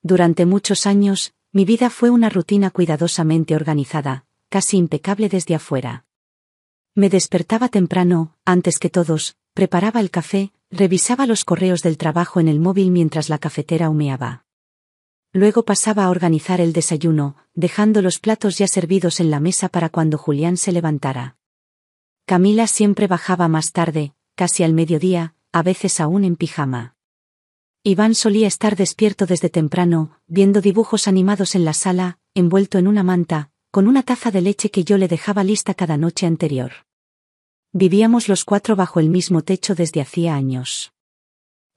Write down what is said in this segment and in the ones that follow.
Durante muchos años, mi vida fue una rutina cuidadosamente organizada, casi impecable desde afuera. Me despertaba temprano, antes que todos, preparaba el café, revisaba los correos del trabajo en el móvil mientras la cafetera humeaba. Luego pasaba a organizar el desayuno, dejando los platos ya servidos en la mesa para cuando Julián se levantara. Camila siempre bajaba más tarde, casi al mediodía, a veces aún en pijama. Iván solía estar despierto desde temprano, viendo dibujos animados en la sala, envuelto en una manta, con una taza de leche que yo le dejaba lista cada noche anterior. Vivíamos los 4 bajo el mismo techo desde hacía años.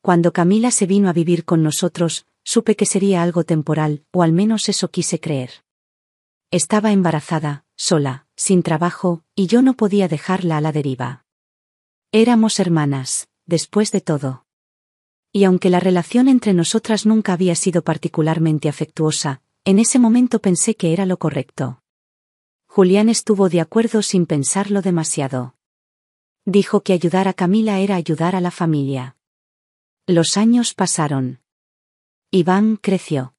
Cuando Camila se vino a vivir con nosotros, supe que sería algo temporal, o al menos eso quise creer. Estaba embarazada, sola, sin trabajo, y yo no podía dejarla a la deriva. Éramos hermanas, después de todo. Y aunque la relación entre nosotras nunca había sido particularmente afectuosa, en ese momento pensé que era lo correcto. Julián estuvo de acuerdo sin pensarlo demasiado. Dijo que ayudar a Camila era ayudar a la familia. Los años pasaron. Iván creció.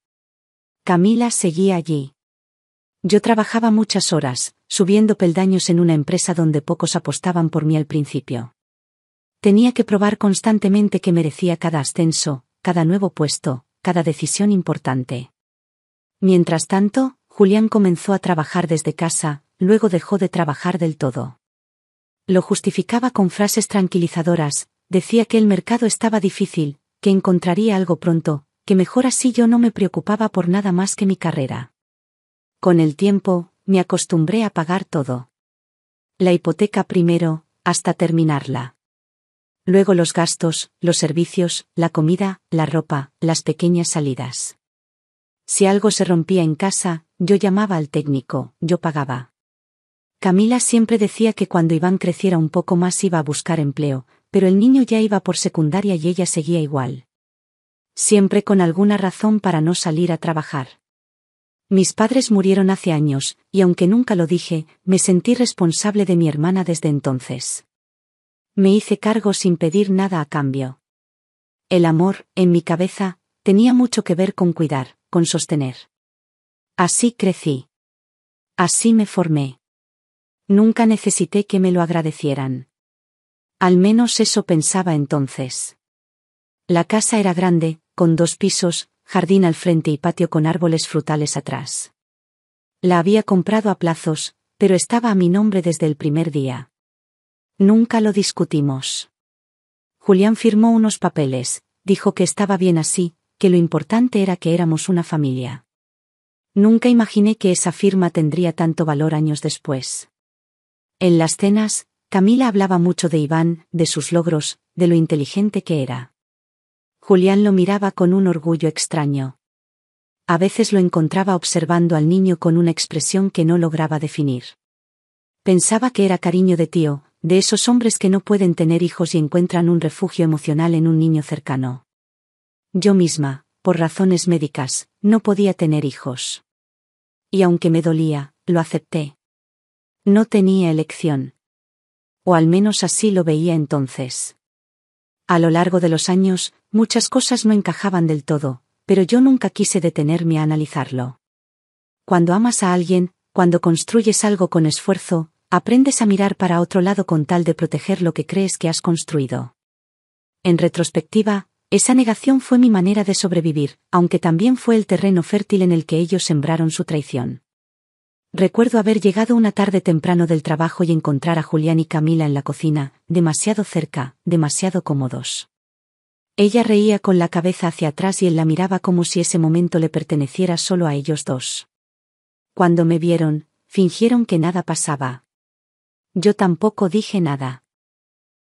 Camila seguía allí. Yo trabajaba muchas horas, subiendo peldaños en una empresa donde pocos apostaban por mí al principio. Tenía que probar constantemente que merecía cada ascenso, cada nuevo puesto, cada decisión importante. Mientras tanto, Julián comenzó a trabajar desde casa, luego dejó de trabajar del todo. Lo justificaba con frases tranquilizadoras, decía que el mercado estaba difícil, que encontraría algo pronto, que mejor así yo no me preocupaba por nada más que mi carrera. Con el tiempo, me acostumbré a pagar todo. La hipoteca primero, hasta terminarla. Luego los gastos, los servicios, la comida, la ropa, las pequeñas salidas. Si algo se rompía en casa, yo llamaba al técnico, yo pagaba. Camila siempre decía que cuando Iván creciera un poco más iba a buscar empleo, pero el niño ya iba por secundaria y ella seguía igual. Siempre con alguna razón para no salir a trabajar. Mis padres murieron hace años, y aunque nunca lo dije, me sentí responsable de mi hermana desde entonces. Me hice cargo sin pedir nada a cambio. El amor, en mi cabeza, tenía mucho que ver con cuidar, con sostener. Así crecí. Así me formé. Nunca necesité que me lo agradecieran. Al menos eso pensaba entonces. La casa era grande, con 2 pisos, jardín al frente y patio con árboles frutales atrás. La había comprado a plazos, pero estaba a mi nombre desde el primer día. Nunca lo discutimos. Julián firmó unos papeles, dijo que estaba bien así, que lo importante era que éramos una familia. Nunca imaginé que esa firma tendría tanto valor años después. En las cenas, Camila hablaba mucho de Iván, de sus logros, de lo inteligente que era. Julián lo miraba con un orgullo extraño. A veces lo encontraba observando al niño con una expresión que no lograba definir. Pensaba que era cariño de tío, de esos hombres que no pueden tener hijos y encuentran un refugio emocional en un niño cercano. Yo misma, por razones médicas, no podía tener hijos. Y aunque me dolía, lo acepté. No tenía elección. O al menos así lo veía entonces. A lo largo de los años, muchas cosas no encajaban del todo, pero yo nunca quise detenerme a analizarlo. Cuando amas a alguien, cuando construyes algo con esfuerzo, aprendes a mirar para otro lado con tal de proteger lo que crees que has construido. En retrospectiva, esa negación fue mi manera de sobrevivir, aunque también fue el terreno fértil en el que ellos sembraron su traición. Recuerdo haber llegado una tarde temprano del trabajo y encontrar a Julián y Camila en la cocina, demasiado cerca, demasiado cómodos. Ella reía con la cabeza hacia atrás y él la miraba como si ese momento le perteneciera solo a ellos dos. Cuando me vieron, fingieron que nada pasaba. Yo tampoco dije nada.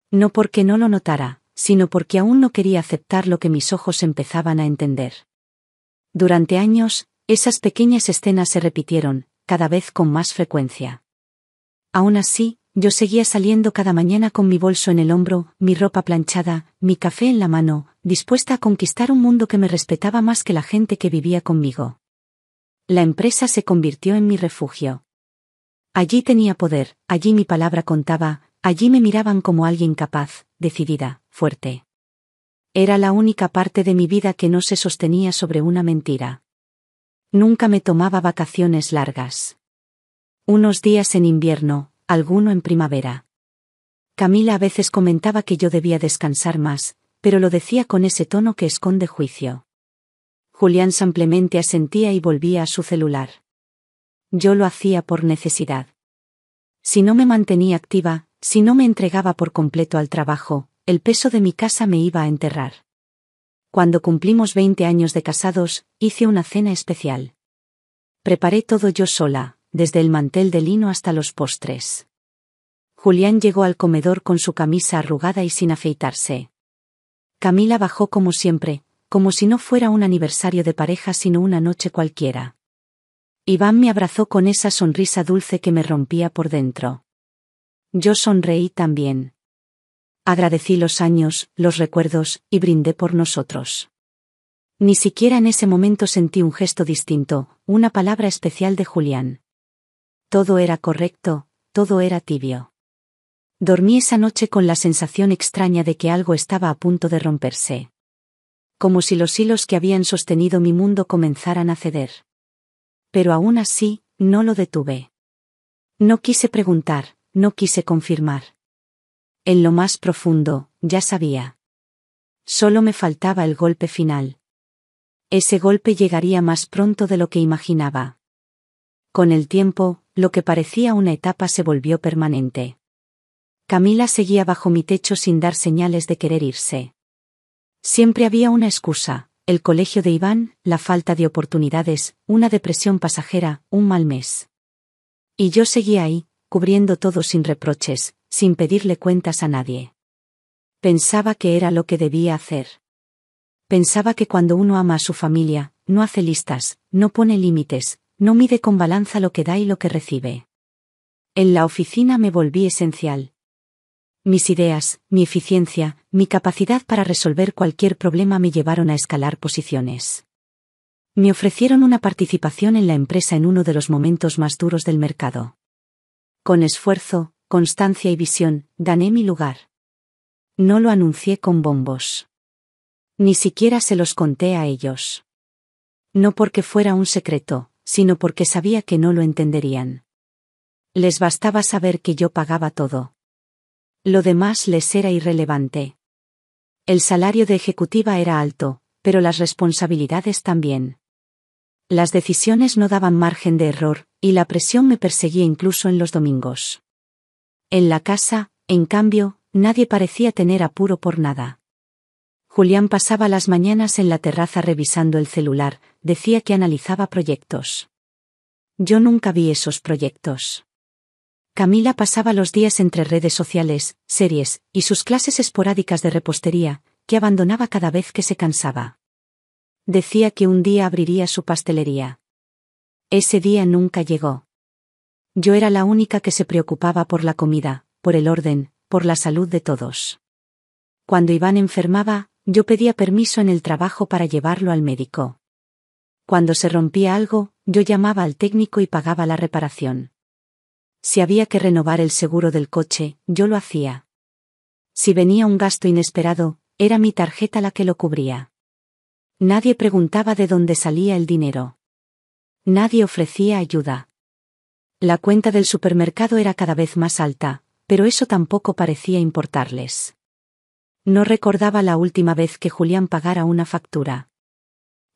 No porque no lo notara, sino porque aún no quería aceptar lo que mis ojos empezaban a entender. Durante años, esas pequeñas escenas se repitieron, cada vez con más frecuencia. Aún así, yo seguía saliendo cada mañana con mi bolso en el hombro, mi ropa planchada, mi café en la mano, dispuesta a conquistar un mundo que me respetaba más que la gente que vivía conmigo. La empresa se convirtió en mi refugio. Allí tenía poder, allí mi palabra contaba, allí me miraban como alguien capaz, decidida, fuerte. Era la única parte de mi vida que no se sostenía sobre una mentira. Nunca me tomaba vacaciones largas. Unos días en invierno, alguno en primavera. Camila a veces comentaba que yo debía descansar más, pero lo decía con ese tono que esconde juicio. Julián simplemente asentía y volvía a su celular. Yo lo hacía por necesidad. Si no me mantenía activa, si no me entregaba por completo al trabajo, el peso de mi casa me iba a enterrar. Cuando cumplimos 20 años de casados, hice una cena especial. Preparé todo yo sola, desde el mantel de lino hasta los postres. Julián llegó al comedor con su camisa arrugada y sin afeitarse. Camila bajó como siempre, como si no fuera un aniversario de pareja sino una noche cualquiera. Iván me abrazó con esa sonrisa dulce que me rompía por dentro. Yo sonreí también. Agradecí los años, los recuerdos, y brindé por nosotros. Ni siquiera en ese momento sentí un gesto distinto, una palabra especial de Julián. Todo era correcto, todo era tibio. Dormí esa noche con la sensación extraña de que algo estaba a punto de romperse. Como si los hilos que habían sostenido mi mundo comenzaran a ceder. Pero aún así, no lo detuve. No quise preguntar, no quise confirmar. En lo más profundo, ya sabía. Solo me faltaba el golpe final. Ese golpe llegaría más pronto de lo que imaginaba. Con el tiempo, lo que parecía una etapa se volvió permanente. Camila seguía bajo mi techo sin dar señales de querer irse. Siempre había una excusa: el colegio de Iván, la falta de oportunidades, una depresión pasajera, un mal mes. Y yo seguía ahí, cubriendo todo sin reproches, sin pedirle cuentas a nadie. Pensaba que era lo que debía hacer. Pensaba que cuando uno ama a su familia, no hace listas, no pone límites, no mide con balanza lo que da y lo que recibe. En la oficina me volví esencial. Mis ideas, mi eficiencia, mi capacidad para resolver cualquier problema me llevaron a escalar posiciones. Me ofrecieron una participación en la empresa en uno de los momentos más duros del mercado. Con esfuerzo, constancia y visión, gané mi lugar. No lo anuncié con bombos. Ni siquiera se los conté a ellos. No porque fuera un secreto, sino porque sabía que no lo entenderían. Les bastaba saber que yo pagaba todo. Lo demás les era irrelevante. El salario de ejecutiva era alto, pero las responsabilidades también. Las decisiones no daban margen de error, y la presión me perseguía incluso en los domingos. En la casa, en cambio, nadie parecía tener apuro por nada. Julián pasaba las mañanas en la terraza revisando el celular, decía que analizaba proyectos. Yo nunca vi esos proyectos. Camila pasaba los días entre redes sociales, series, y sus clases esporádicas de repostería, que abandonaba cada vez que se cansaba. Decía que un día abriría su pastelería. Ese día nunca llegó. Yo era la única que se preocupaba por la comida, por el orden, por la salud de todos. Cuando Iván enfermaba, yo pedía permiso en el trabajo para llevarlo al médico. Cuando se rompía algo, yo llamaba al técnico y pagaba la reparación. Si había que renovar el seguro del coche, yo lo hacía. Si venía un gasto inesperado, era mi tarjeta la que lo cubría. Nadie preguntaba de dónde salía el dinero. Nadie ofrecía ayuda. La cuenta del supermercado era cada vez más alta, pero eso tampoco parecía importarles. No recordaba la última vez que Julián pagara una factura.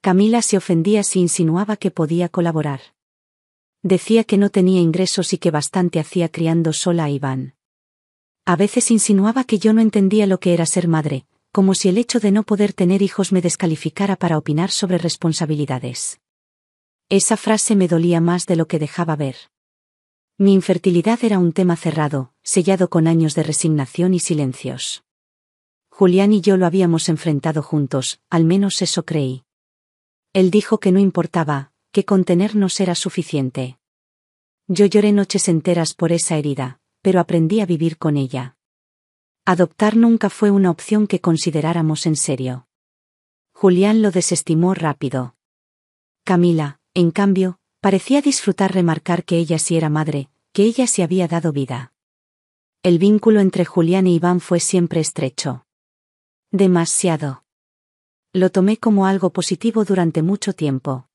Camila se ofendía si insinuaba que podía colaborar. Decía que no tenía ingresos y que bastante hacía criando sola a Iván. A veces insinuaba que yo no entendía lo que era ser madre, como si el hecho de no poder tener hijos me descalificara para opinar sobre responsabilidades. Esa frase me dolía más de lo que dejaba ver. Mi infertilidad era un tema cerrado, sellado con años de resignación y silencios. Julián y yo lo habíamos enfrentado juntos, al menos eso creí. Él dijo que no importaba, que contenernos era suficiente. Yo lloré noches enteras por esa herida, pero aprendí a vivir con ella. Adoptar nunca fue una opción que consideráramos en serio. Julián lo desestimó rápido. Camila, en cambio, parecía disfrutar remarcar que ella sí era madre, que ella se había dado vida. El vínculo entre Julián e Iván fue siempre estrecho. Demasiado. Lo tomé como algo positivo durante mucho tiempo.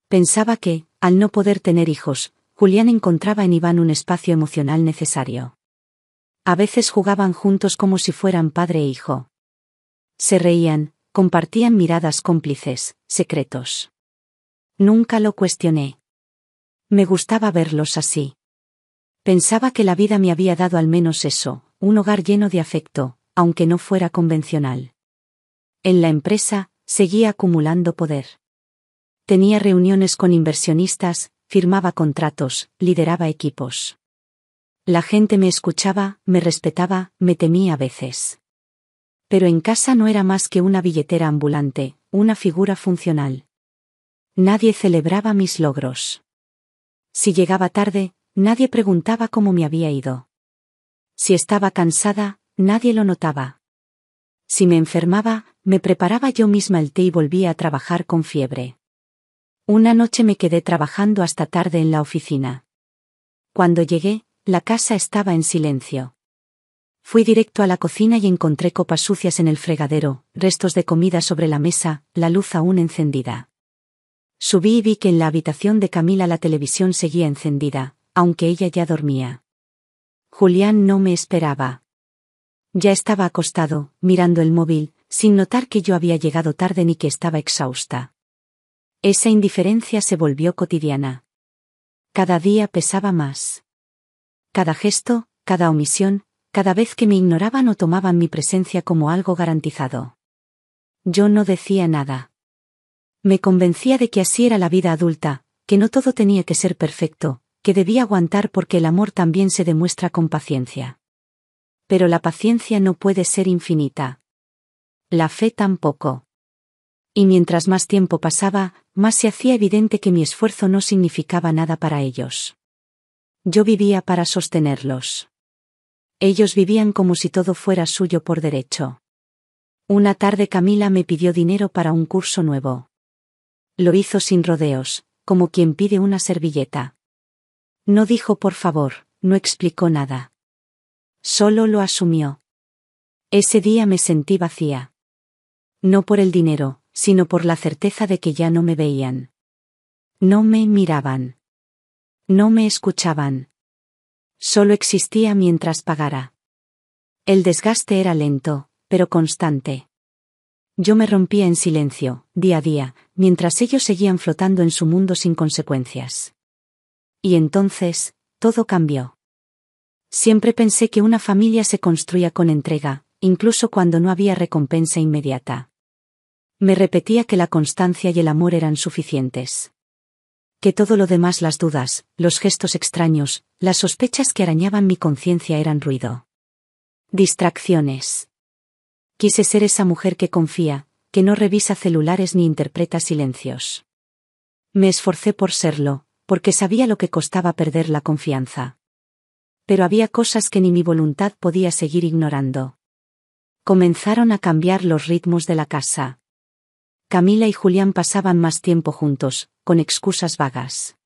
Pensaba que, al no poder tener hijos, Julián encontraba en Iván un espacio emocional necesario. A veces jugaban juntos como si fueran padre e hijo. Se reían, compartían miradas cómplices, secretos. Nunca lo cuestioné. Me gustaba verlos así. Pensaba que la vida me había dado al menos eso, un hogar lleno de afecto, aunque no fuera convencional. En la empresa, seguía acumulando poder. Tenía reuniones con inversionistas, firmaba contratos, lideraba equipos. La gente me escuchaba, me respetaba, me temía a veces. Pero en casa no era más que una billetera ambulante, una figura funcional. Nadie celebraba mis logros. Si llegaba tarde, nadie preguntaba cómo me había ido. Si estaba cansada, nadie lo notaba. Si me enfermaba, me preparaba yo misma el té y volvía a trabajar con fiebre. Una noche me quedé trabajando hasta tarde en la oficina. Cuando llegué, la casa estaba en silencio. Fui directo a la cocina y encontré copas sucias en el fregadero, restos de comida sobre la mesa, la luz aún encendida. Subí y vi que en la habitación de Camila la televisión seguía encendida, aunque ella ya dormía. Julián no me esperaba. Ya estaba acostado, mirando el móvil, sin notar que yo había llegado tarde ni que estaba exhausta. Esa indiferencia se volvió cotidiana. Cada día pesaba más. Cada gesto, cada omisión, cada vez que me ignoraban o tomaban mi presencia como algo garantizado. Yo no decía nada. Me convencía de que así era la vida adulta, que no todo tenía que ser perfecto, que debía aguantar porque el amor también se demuestra con paciencia. Pero la paciencia no puede ser infinita. La fe tampoco. Y mientras más tiempo pasaba, más se hacía evidente que mi esfuerzo no significaba nada para ellos. Yo vivía para sostenerlos. Ellos vivían como si todo fuera suyo por derecho. Una tarde Camila me pidió dinero para un curso nuevo. Lo hizo sin rodeos, como quien pide una servilleta. No dijo por favor, no explicó nada. Solo lo asumió. Ese día me sentí vacía. No por el dinero, sino por la certeza de que ya no me veían. No me miraban. No me escuchaban. Solo existía mientras pagara. El desgaste era lento, pero constante. Yo me rompía en silencio, día a día, mientras ellos seguían flotando en su mundo sin consecuencias. Y entonces, todo cambió. Siempre pensé que una familia se construía con entrega, incluso cuando no había recompensa inmediata. Me repetía que la constancia y el amor eran suficientes. Que todo lo demás, las dudas, los gestos extraños, las sospechas que arañaban mi conciencia eran ruido. Distracciones. Quise ser esa mujer que confía, que no revisa celulares ni interpreta silencios. Me esforcé por serlo, porque sabía lo que costaba perder la confianza. Pero había cosas que ni mi voluntad podía seguir ignorando. Comenzaron a cambiar los ritmos de la casa. Camila y Julián pasaban más tiempo juntos, con excusas vagas.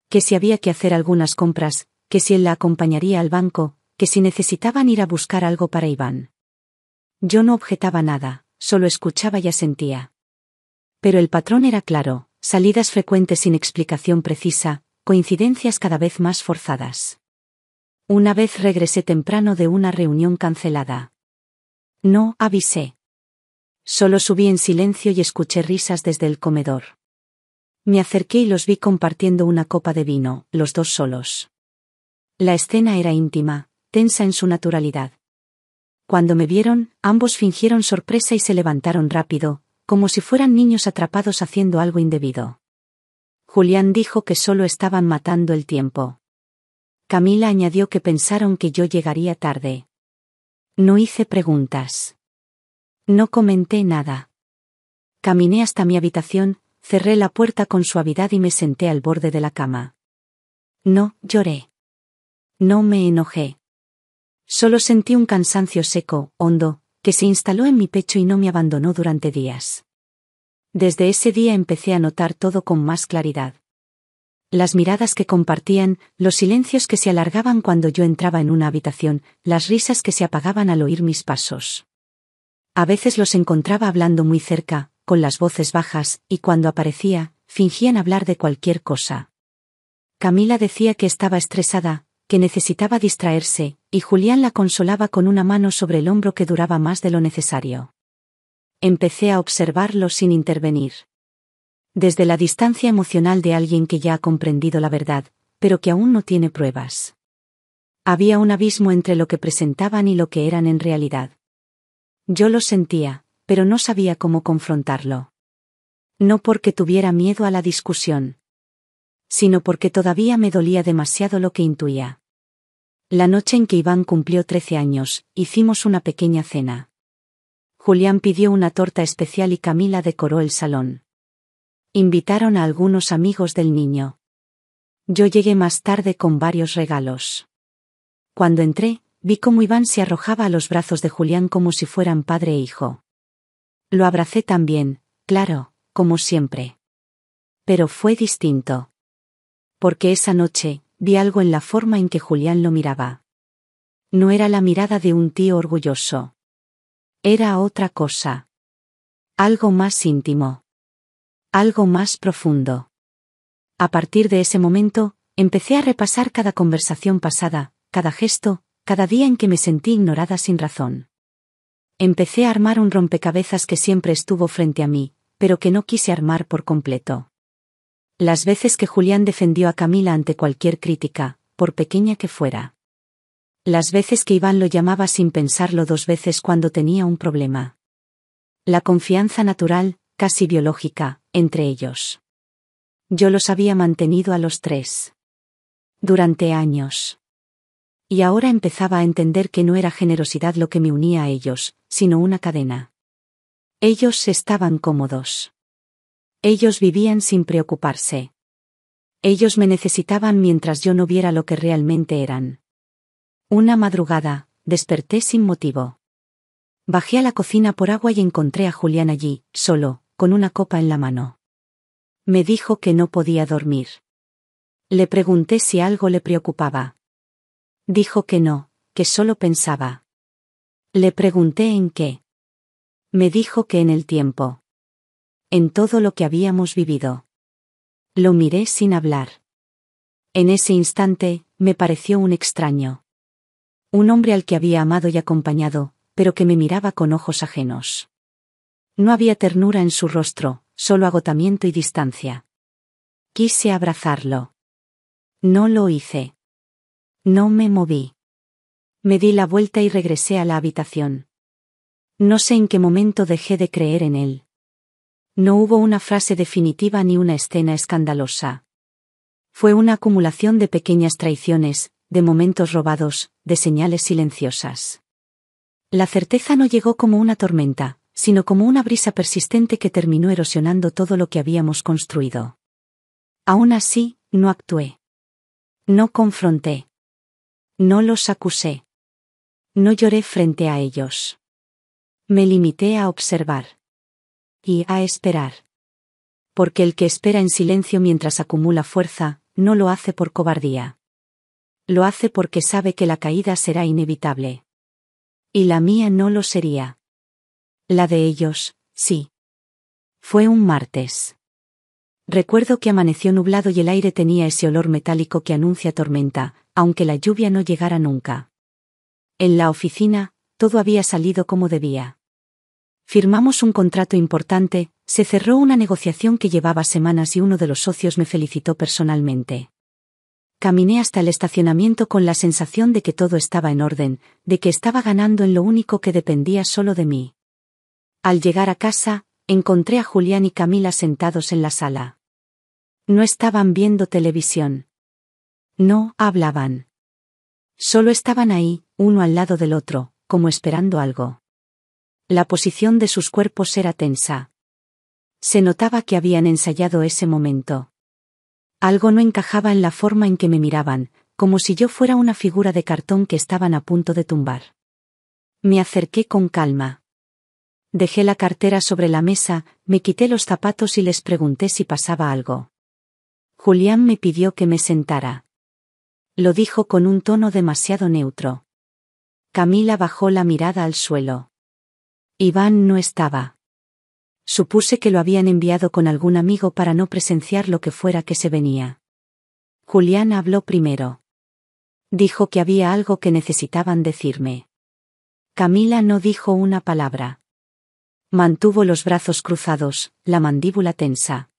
Que si había que hacer algunas compras, que si él la acompañaría al banco, que si necesitaban ir a buscar algo para Iván. Yo no objetaba nada, solo escuchaba y asentía. Pero el patrón era claro, salidas frecuentes sin explicación precisa, coincidencias cada vez más forzadas. Una vez regresé temprano de una reunión cancelada. No avisé. Solo subí en silencio y escuché risas desde el comedor. Me acerqué y los vi compartiendo una copa de vino, los dos solos. La escena era íntima, tensa en su naturalidad. Cuando me vieron, ambos fingieron sorpresa y se levantaron rápido, como si fueran niños atrapados haciendo algo indebido. Julián dijo que solo estaban matando el tiempo. Camila añadió que pensaron que yo llegaría tarde. No hice preguntas. No comenté nada. Caminé hasta mi habitación, cerré la puerta con suavidad y me senté al borde de la cama. No lloré. No me enojé. Solo sentí un cansancio seco, hondo, que se instaló en mi pecho y no me abandonó durante días. Desde ese día empecé a notar todo con más claridad. Las miradas que compartían, los silencios que se alargaban cuando yo entraba en una habitación, las risas que se apagaban al oír mis pasos. A veces los encontraba hablando muy cerca, con las voces bajas, y cuando aparecía, fingían hablar de cualquier cosa. Camila decía que estaba estresada, que necesitaba distraerse, y Julián la consolaba con una mano sobre el hombro que duraba más de lo necesario. Empecé a observarlo sin intervenir. Desde la distancia emocional de alguien que ya ha comprendido la verdad, pero que aún no tiene pruebas. Había un abismo entre lo que presentaban y lo que eran en realidad. Yo lo sentía, pero no sabía cómo confrontarlo. No porque tuviera miedo a la discusión, sino porque todavía me dolía demasiado lo que intuía. La noche en que Iván cumplió 13 años, hicimos una pequeña cena. Julián pidió una torta especial y Camila decoró el salón. Invitaron a algunos amigos del niño. Yo llegué más tarde con varios regalos. Cuando entré, vi cómo Iván se arrojaba a los brazos de Julián como si fueran padre e hijo. Lo abracé también, claro, como siempre. Pero fue distinto. Porque esa noche, vi algo en la forma en que Julián lo miraba. No era la mirada de un tío orgulloso. Era otra cosa. Algo más íntimo. Algo más profundo. A partir de ese momento, empecé a repasar cada conversación pasada, cada gesto, cada día en que me sentí ignorada sin razón. Empecé a armar un rompecabezas que siempre estuvo frente a mí, pero que no quise armar por completo. Las veces que Julián defendió a Camila ante cualquier crítica, por pequeña que fuera. Las veces que Iván lo llamaba sin pensarlo 2 veces cuando tenía un problema. La confianza natural, casi biológica, entre ellos. Yo los había mantenido a los 3. Durante años. Y ahora empezaba a entender que no era generosidad lo que me unía a ellos, sino una cadena. Ellos estaban cómodos. Ellos vivían sin preocuparse. Ellos me necesitaban mientras yo no viera lo que realmente eran. Una madrugada, desperté sin motivo. Bajé a la cocina por agua y encontré a Julián allí, solo, con una copa en la mano. Me dijo que no podía dormir. Le pregunté si algo le preocupaba. Dijo que no, que solo pensaba. Le pregunté en qué. Me dijo que en el tiempo. En todo lo que habíamos vivido. Lo miré sin hablar. En ese instante, me pareció un extraño. Un hombre al que había amado y acompañado, pero que me miraba con ojos ajenos. No había ternura en su rostro, solo agotamiento y distancia. Quise abrazarlo. No lo hice. No me moví. Me di la vuelta y regresé a la habitación. No sé en qué momento dejé de creer en él. No hubo una frase definitiva ni una escena escandalosa. Fue una acumulación de pequeñas traiciones, de momentos robados, de señales silenciosas. La certeza no llegó como una tormenta, sino como una brisa persistente que terminó erosionando todo lo que habíamos construido. Aún así, no actué. No confronté. No los acusé. No lloré frente a ellos. Me limité a observar. Y a esperar. Porque el que espera en silencio mientras acumula fuerza, no lo hace por cobardía. Lo hace porque sabe que la caída será inevitable. Y la mía no lo sería. La de ellos, sí. Fue un martes. Recuerdo que amaneció nublado y el aire tenía ese olor metálico que anuncia tormenta, aunque la lluvia no llegara nunca. En la oficina, todo había salido como debía. Firmamos un contrato importante, se cerró una negociación que llevaba semanas y uno de los socios me felicitó personalmente. Caminé hasta el estacionamiento con la sensación de que todo estaba en orden, de que estaba ganando en lo único que dependía solo de mí. Al llegar a casa, encontré a Julián y Camila sentados en la sala. No estaban viendo televisión. No hablaban. Solo estaban ahí, uno al lado del otro, como esperando algo. La posición de sus cuerpos era tensa. Se notaba que habían ensayado ese momento. Algo no encajaba en la forma en que me miraban, como si yo fuera una figura de cartón que estaban a punto de tumbar. Me acerqué con calma. Dejé la cartera sobre la mesa, me quité los zapatos y les pregunté si pasaba algo. Julián me pidió que me sentara. Lo dijo con un tono demasiado neutro. Camila bajó la mirada al suelo. Iván no estaba. Supuse que lo habían enviado con algún amigo para no presenciar lo que fuera que se venía. Julián habló primero. Dijo que había algo que necesitaban decirme. Camila no dijo una palabra. Mantuvo los brazos cruzados, la mandíbula tensa.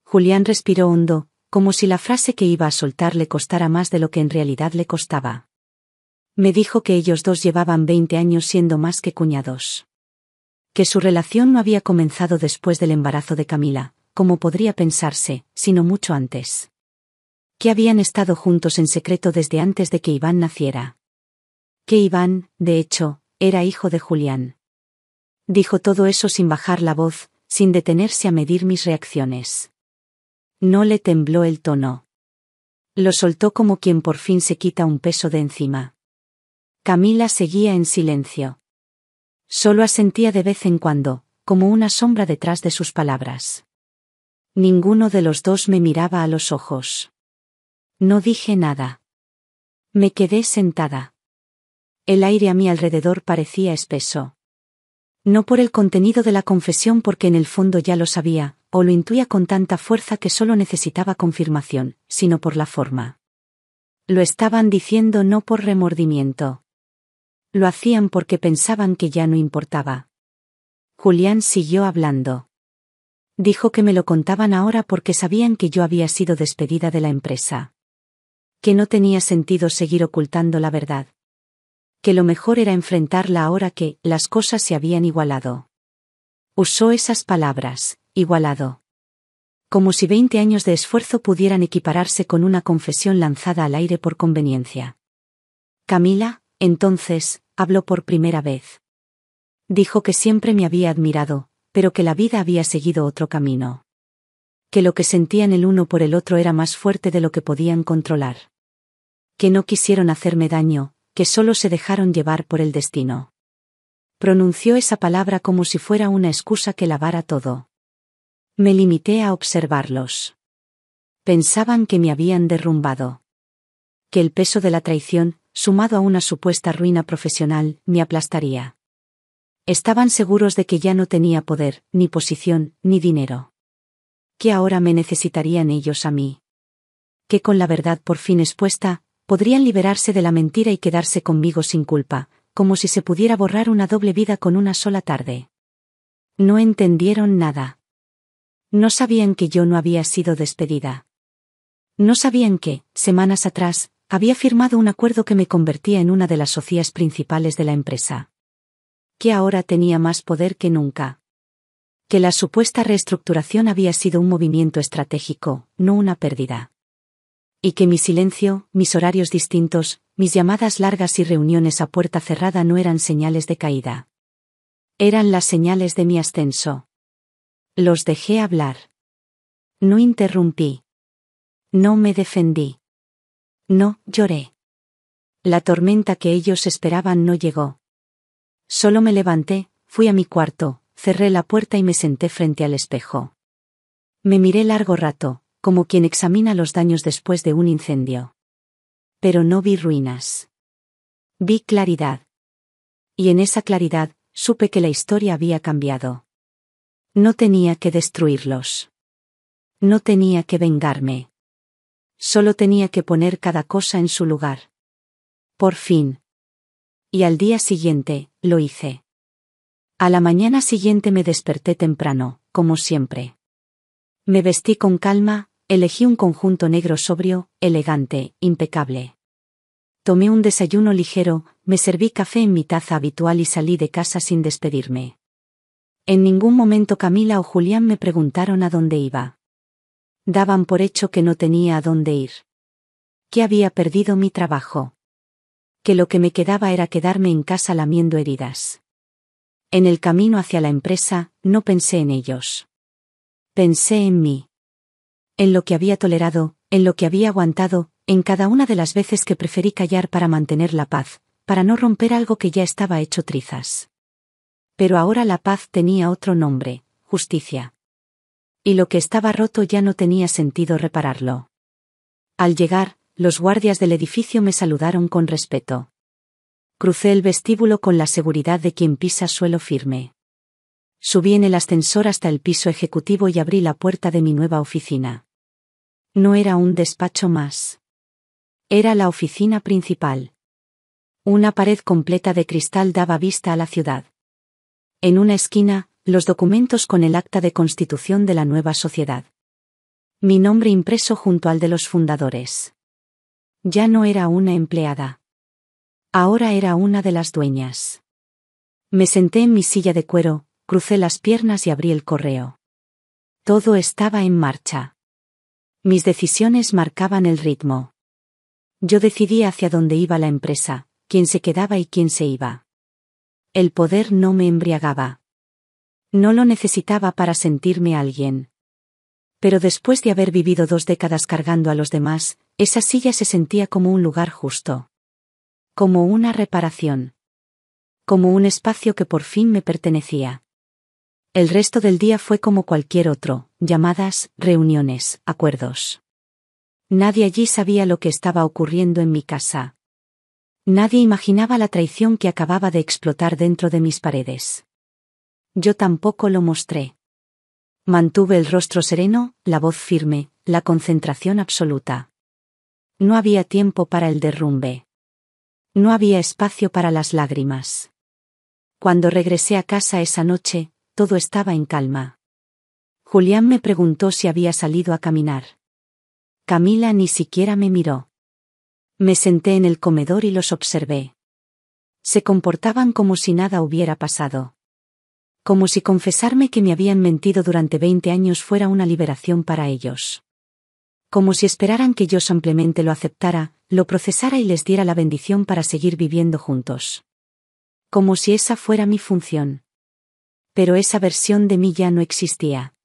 Julián respiró hondo, como si la frase que iba a soltar le costara más de lo que en realidad le costaba. Me dijo que ellos dos llevaban 20 años siendo más que cuñados. Que su relación no había comenzado después del embarazo de Camila, como podría pensarse, sino mucho antes. Que habían estado juntos en secreto desde antes de que Iván naciera. Que Iván, de hecho, era hijo de Julián. Dijo todo eso sin bajar la voz, sin detenerse a medir mis reacciones. No le tembló el tono. Lo soltó como quien por fin se quita un peso de encima. Camila seguía en silencio. Solo asentía de vez en cuando, como una sombra detrás de sus palabras. Ninguno de los dos me miraba a los ojos. No dije nada. Me quedé sentada. El aire a mi alrededor parecía espeso. No por el contenido de la confesión, porque en el fondo ya lo sabía, o lo intuía con tanta fuerza que solo necesitaba confirmación, sino por la forma. Lo estaban diciendo no por remordimiento. Lo hacían porque pensaban que ya no importaba. Julián siguió hablando. Dijo que me lo contaban ahora porque sabían que yo había sido despedida de la empresa. Que no tenía sentido seguir ocultando la verdad. Que lo mejor era enfrentarla ahora que las cosas se habían igualado. Usó esas palabras, igualado. Como si 20 años de esfuerzo pudieran equipararse con una confesión lanzada al aire por conveniencia. Camila, entonces, habló por primera vez. Dijo que siempre me había admirado, pero que la vida había seguido otro camino. Que lo que sentían el uno por el otro era más fuerte de lo que podían controlar. Que no quisieron hacerme daño, que solo se dejaron llevar por el destino. Pronunció esa palabra como si fuera una excusa que lavara todo. Me limité a observarlos. Pensaban que me habían derrumbado. Que el peso de la traición, sumado a una supuesta ruina profesional, me aplastaría. Estaban seguros de que ya no tenía poder, ni posición, ni dinero. Que ahora me necesitarían ellos a mí. Que con la verdad por fin expuesta, podrían liberarse de la mentira y quedarse conmigo sin culpa, como si se pudiera borrar una doble vida con una sola tarde. No entendieron nada. No sabían que yo no había sido despedida. No sabían que, semanas atrás, había firmado un acuerdo que me convertía en una de las socias principales de la empresa. Que ahora tenía más poder que nunca. Que la supuesta reestructuración había sido un movimiento estratégico, no una pérdida. Y que mi silencio, mis horarios distintos, mis llamadas largas y reuniones a puerta cerrada no eran señales de caída. Eran las señales de mi ascenso. Los dejé hablar. No interrumpí. No me defendí. No lloré. La tormenta que ellos esperaban no llegó. Solo me levanté, fui a mi cuarto, cerré la puerta y me senté frente al espejo. Me miré largo rato, como quien examina los daños después de un incendio. Pero no vi ruinas. Vi claridad. Y en esa claridad, supe que la historia había cambiado. No tenía que destruirlos. No tenía que vengarme. Solo tenía que poner cada cosa en su lugar. Por fin. Y al día siguiente, lo hice. A la mañana siguiente me desperté temprano, como siempre. Me vestí con calma, elegí un conjunto negro sobrio, elegante, impecable. Tomé un desayuno ligero, me serví café en mi taza habitual y salí de casa sin despedirme. En ningún momento Camila o Julián me preguntaron a dónde iba. Daban por hecho que no tenía a dónde ir. Que había perdido mi trabajo. Que lo que me quedaba era quedarme en casa lamiendo heridas. En el camino hacia la empresa, no pensé en ellos. Pensé en mí. En lo que había tolerado, en lo que había aguantado, en cada una de las veces que preferí callar para mantener la paz, para no romper algo que ya estaba hecho trizas. Pero ahora la paz tenía otro nombre, justicia. Y lo que estaba roto ya no tenía sentido repararlo. Al llegar, los guardias del edificio me saludaron con respeto. Crucé el vestíbulo con la seguridad de quien pisa suelo firme. Subí en el ascensor hasta el piso ejecutivo y abrí la puerta de mi nueva oficina. No era un despacho más. Era la oficina principal. Una pared completa de cristal daba vista a la ciudad. En una esquina, los documentos con el acta de constitución de la nueva sociedad. Mi nombre impreso junto al de los fundadores. Ya no era una empleada. Ahora era una de las dueñas. Me senté en mi silla de cuero, crucé las piernas y abrí el correo. Todo estaba en marcha. Mis decisiones marcaban el ritmo. Yo decidía hacia dónde iba la empresa, quién se quedaba y quién se iba. El poder no me embriagaba. No lo necesitaba para sentirme alguien. Pero después de haber vivido 2 décadas cargando a los demás, esa silla se sentía como un lugar justo. Como una reparación. Como un espacio que por fin me pertenecía. El resto del día fue como cualquier otro, llamadas, reuniones, acuerdos. Nadie allí sabía lo que estaba ocurriendo en mi casa. Nadie imaginaba la traición que acababa de explotar dentro de mis paredes. Yo tampoco lo mostré. Mantuve el rostro sereno, la voz firme, la concentración absoluta. No había tiempo para el derrumbe. No había espacio para las lágrimas. Cuando regresé a casa esa noche, todo estaba en calma. Julián me preguntó si había salido a caminar. Camila ni siquiera me miró. Me senté en el comedor y los observé. Se comportaban como si nada hubiera pasado. Como si confesarme que me habían mentido durante 20 años fuera una liberación para ellos. Como si esperaran que yo simplemente lo aceptara, lo procesara y les diera la bendición para seguir viviendo juntos. Como si esa fuera mi función. Pero esa versión de mí ya no existía.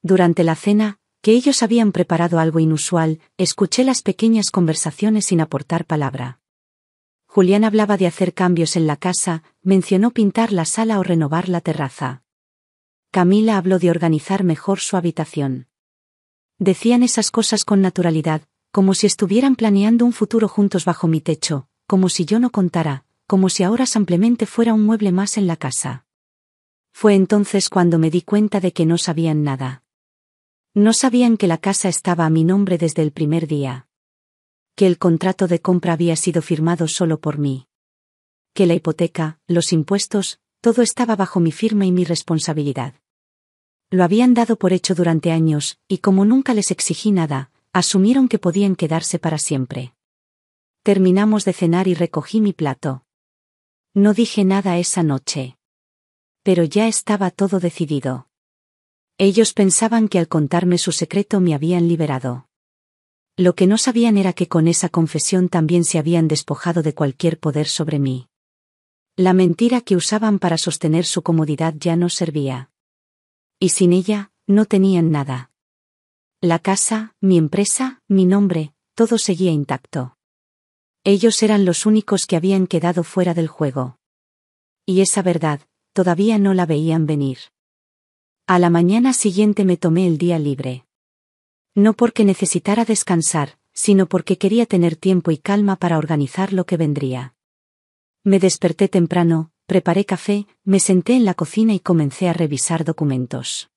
Durante la cena, que ellos habían preparado algo inusual, escuché las pequeñas conversaciones sin aportar palabra. Julián hablaba de hacer cambios en la casa, mencionó pintar la sala o renovar la terraza. Camila habló de organizar mejor su habitación. Decían esas cosas con naturalidad, como si estuvieran planeando un futuro juntos bajo mi techo, como si yo no contara, como si ahora simplemente fuera un mueble más en la casa. Fue entonces cuando me di cuenta de que no sabían nada. No sabían que la casa estaba a mi nombre desde el primer día. Que el contrato de compra había sido firmado solo por mí. Que la hipoteca, los impuestos, todo estaba bajo mi firma y mi responsabilidad. Lo habían dado por hecho durante años, y como nunca les exigí nada, asumieron que podían quedarse para siempre. Terminamos de cenar y recogí mi plato. No dije nada esa noche. Pero ya estaba todo decidido. Ellos pensaban que al contarme su secreto me habían liberado. Lo que no sabían era que con esa confesión también se habían despojado de cualquier poder sobre mí. La mentira que usaban para sostener su comodidad ya no servía. Y sin ella, no tenían nada. La casa, mi empresa, mi nombre, todo seguía intacto. Ellos eran los únicos que habían quedado fuera del juego. Y esa verdad, todavía no la veían venir. A la mañana siguiente me tomé el día libre. No porque necesitara descansar, sino porque quería tener tiempo y calma para organizar lo que vendría. Me desperté temprano, preparé café, me senté en la cocina y comencé a revisar documentos.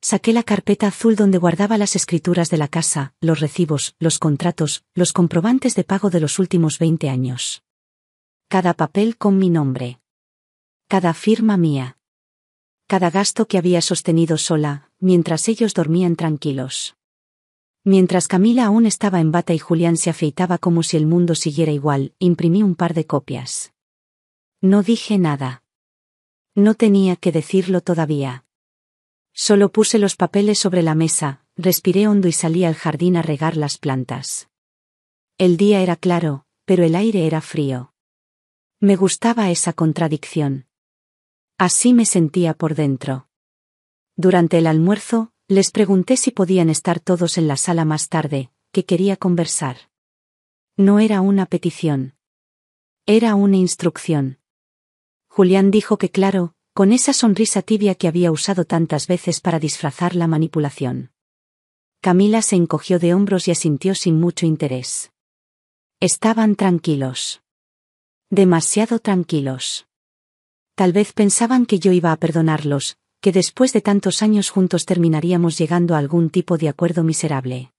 Saqué la carpeta azul donde guardaba las escrituras de la casa, los recibos, los contratos, los comprobantes de pago de los últimos 20 años. Cada papel con mi nombre. Cada firma mía. Cada gasto que había sostenido sola, mientras ellos dormían tranquilos. Mientras Camila aún estaba en bata y Julián se afeitaba como si el mundo siguiera igual, imprimí un par de copias. No dije nada. No tenía que decirlo todavía. Solo puse los papeles sobre la mesa, respiré hondo y salí al jardín a regar las plantas. El día era claro, pero el aire era frío. Me gustaba esa contradicción. Así me sentía por dentro. Durante el almuerzo, les pregunté si podían estar todos en la sala más tarde, que quería conversar. No era una petición. Era una instrucción. Julián dijo que claro, con esa sonrisa tibia que había usado tantas veces para disfrazar la manipulación. Camila se encogió de hombros y asintió sin mucho interés. Estaban tranquilos. Demasiado tranquilos. Tal vez pensaban que yo iba a perdonarlos, que después de tantos años juntos terminaríamos llegando a algún tipo de acuerdo miserable.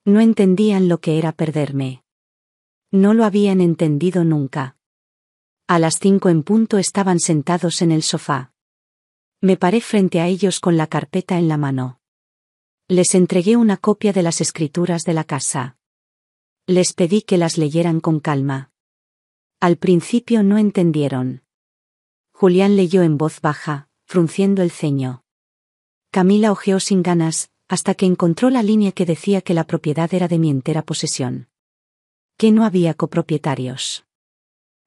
No entendían lo que era perderme. No lo habían entendido nunca. A las 5 en punto estaban sentados en el sofá. Me paré frente a ellos con la carpeta en la mano. Les entregué una copia de las escrituras de la casa. Les pedí que las leyeran con calma. Al principio no entendieron. Julián leyó en voz baja, frunciendo el ceño. Camila hojeó sin ganas, hasta que encontró la línea que decía que la propiedad era de mi entera posesión. Que no había copropietarios.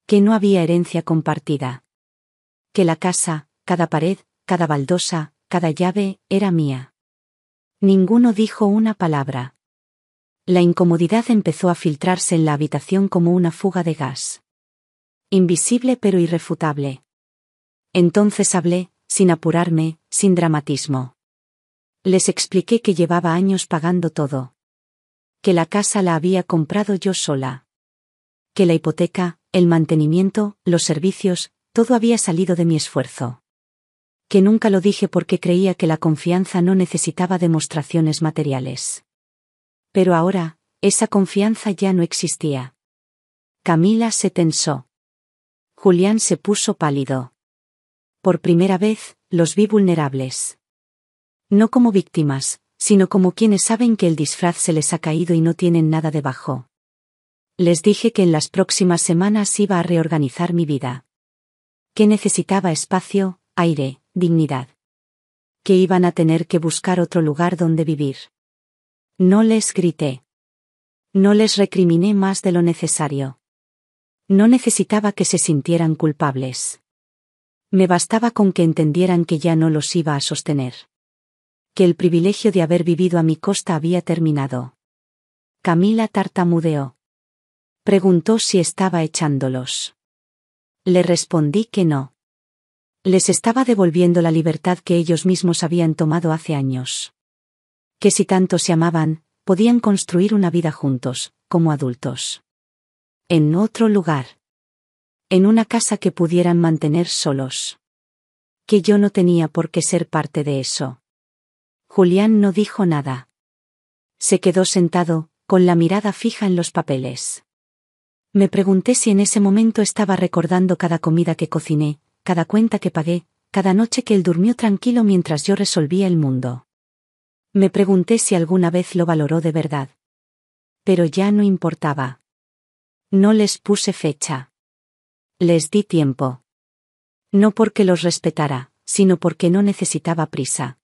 Que no había herencia compartida. Que la casa, cada pared, cada baldosa, cada llave, era mía. Ninguno dijo una palabra. La incomodidad empezó a filtrarse en la habitación como una fuga de gas. Invisible pero irrefutable. Entonces hablé, sin apurarme, sin dramatismo. Les expliqué que llevaba años pagando todo. Que la casa la había comprado yo sola. Que la hipoteca, el mantenimiento, los servicios, todo había salido de mi esfuerzo. Que nunca lo dije porque creía que la confianza no necesitaba demostraciones materiales. Pero ahora, esa confianza ya no existía. Camila se tensó. Julián se puso pálido. Por primera vez, los vi vulnerables. No como víctimas, sino como quienes saben que el disfraz se les ha caído y no tienen nada debajo. Les dije que en las próximas semanas iba a reorganizar mi vida. Que necesitaba espacio, aire, dignidad. Que iban a tener que buscar otro lugar donde vivir. No les grité. No les recriminé más de lo necesario. No necesitaba que se sintieran culpables. Me bastaba con que entendieran que ya no los iba a sostener. Que el privilegio de haber vivido a mi costa había terminado. Camila tartamudeó. Preguntó si estaba echándolos. Le respondí que no. Les estaba devolviendo la libertad que ellos mismos habían tomado hace años. Que si tanto se amaban, podían construir una vida juntos, como adultos. En otro lugar. En una casa que pudieran mantener solos. Que yo no tenía por qué ser parte de eso. Julián no dijo nada. Se quedó sentado, con la mirada fija en los papeles. Me pregunté si en ese momento estaba recordando cada comida que cociné, cada cuenta que pagué, cada noche que él durmió tranquilo mientras yo resolvía el mundo. Me pregunté si alguna vez lo valoró de verdad. Pero ya no importaba. No les puse fecha. Les di tiempo. No porque los respetara, sino porque no necesitaba prisa.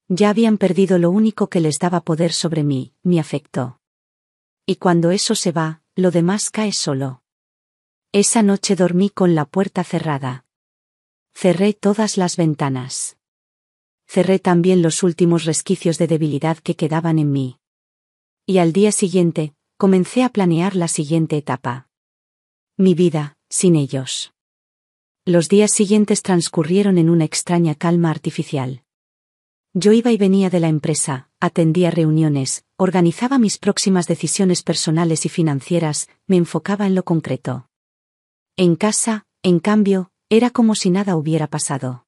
Ya habían perdido lo único que les daba poder sobre mí, mi afecto. Y cuando eso se va, lo demás cae solo. Esa noche dormí con la puerta cerrada. Cerré todas las ventanas. Cerré también los últimos resquicios de debilidad que quedaban en mí. Y al día siguiente, comencé a planear la siguiente etapa. Mi vida, sin ellos. Los días siguientes transcurrieron en una extraña calma artificial. Yo iba y venía de la empresa, atendía reuniones, organizaba mis próximas decisiones personales y financieras, me enfocaba en lo concreto. En casa, en cambio, era como si nada hubiera pasado.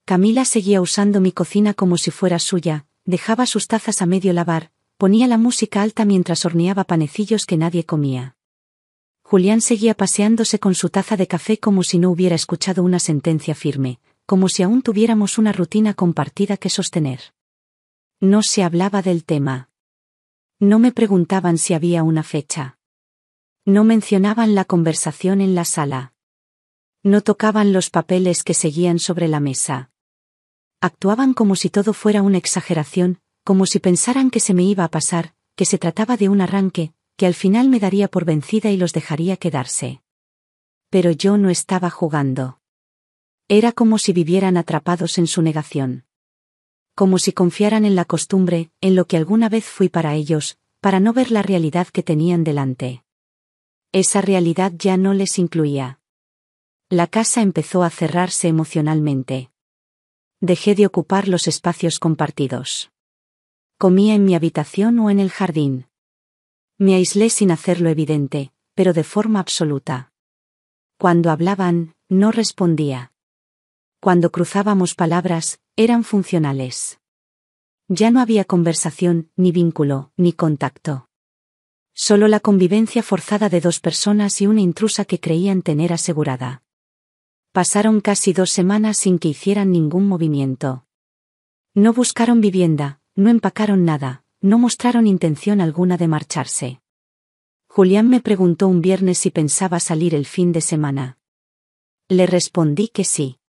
Camila seguía usando mi cocina como si fuera suya, dejaba sus tazas a medio lavar, ponía la música alta mientras horneaba panecillos que nadie comía. Julián seguía paseándose con su taza de café como si no hubiera escuchado una sentencia firme, como si aún tuviéramos una rutina compartida que sostener. No se hablaba del tema. No me preguntaban si había una fecha. No mencionaban la conversación en la sala. No tocaban los papeles que seguían sobre la mesa. Actuaban como si todo fuera una exageración, como si pensaran que se me iba a pasar, que se trataba de un arranque, que al final me daría por vencida y los dejaría quedarse. Pero yo no estaba jugando. Era como si vivieran atrapados en su negación. Como si confiaran en la costumbre, en lo que alguna vez fui para ellos, para no ver la realidad que tenían delante. Esa realidad ya no les incluía. La casa empezó a cerrarse emocionalmente. Dejé de ocupar los espacios compartidos. Comía en mi habitación o en el jardín. Me aislé sin hacerlo evidente, pero de forma absoluta. Cuando hablaban, no respondía. Cuando cruzábamos palabras, eran funcionales. Ya no había conversación, ni vínculo, ni contacto. Solo la convivencia forzada de dos personas y una intrusa que creían tener asegurada. Pasaron casi 2 semanas sin que hicieran ningún movimiento. No buscaron vivienda, no empacaron nada, no mostraron intención alguna de marcharse. Julián me preguntó un viernes si pensaba salir el fin de semana. Le respondí que sí.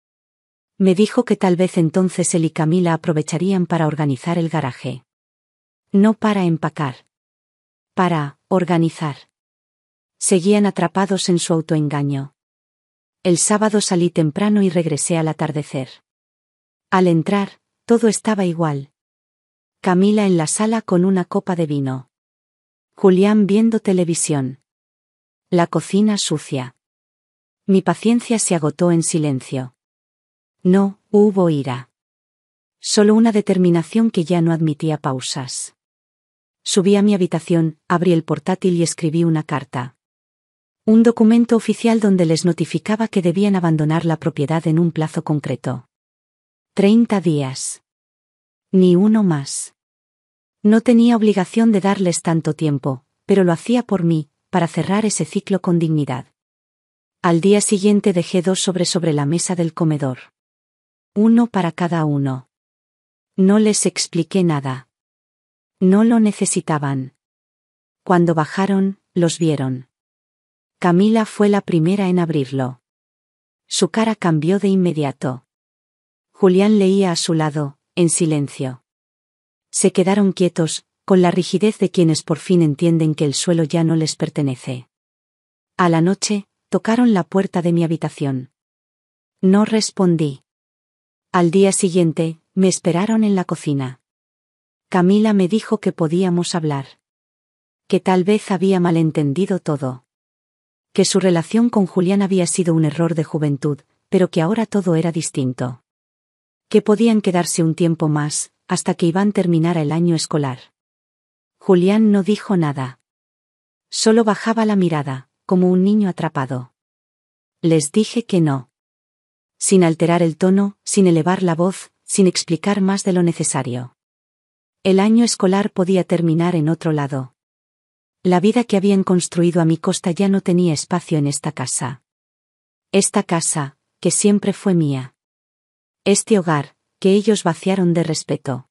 Me dijo que tal vez entonces él y Camila aprovecharían para organizar el garaje. No para empacar. Para organizar. Seguían atrapados en su autoengaño. El sábado salí temprano y regresé al atardecer. Al entrar, todo estaba igual. Camila en la sala con una copa de vino. Julián viendo televisión. La cocina sucia. Mi paciencia se agotó en silencio. No hubo ira. Solo una determinación que ya no admitía pausas. Subí a mi habitación, abrí el portátil y escribí una carta. Un documento oficial donde les notificaba que debían abandonar la propiedad en un plazo concreto. 30 días. Ni uno más. No tenía obligación de darles tanto tiempo, pero lo hacía por mí, para cerrar ese ciclo con dignidad. Al día siguiente dejé 2 sobre la mesa del comedor. 1 para cada uno. No les expliqué nada. No lo necesitaban. Cuando bajaron, los vieron. Camila fue la primera en abrirlo. Su cara cambió de inmediato. Julián leía a su lado, en silencio. Se quedaron quietos, con la rigidez de quienes por fin entienden que el suelo ya no les pertenece. A la noche, tocaron la puerta de mi habitación. No respondí. Al día siguiente, me esperaron en la cocina. Camila me dijo que podíamos hablar. Que tal vez había malentendido todo. Que su relación con Julián había sido un error de juventud, pero que ahora todo era distinto. Que podían quedarse un tiempo más, hasta que Iván terminara el año escolar. Julián no dijo nada. Solo bajaba la mirada, como un niño atrapado. Les dije que no. Sin alterar el tono, sin elevar la voz, sin explicar más de lo necesario. El año escolar podía terminar en otro lado. La vida que habían construido a mi costa ya no tenía espacio en esta casa. Esta casa, que siempre fue mía. Este hogar, que ellos vaciaron de respeto.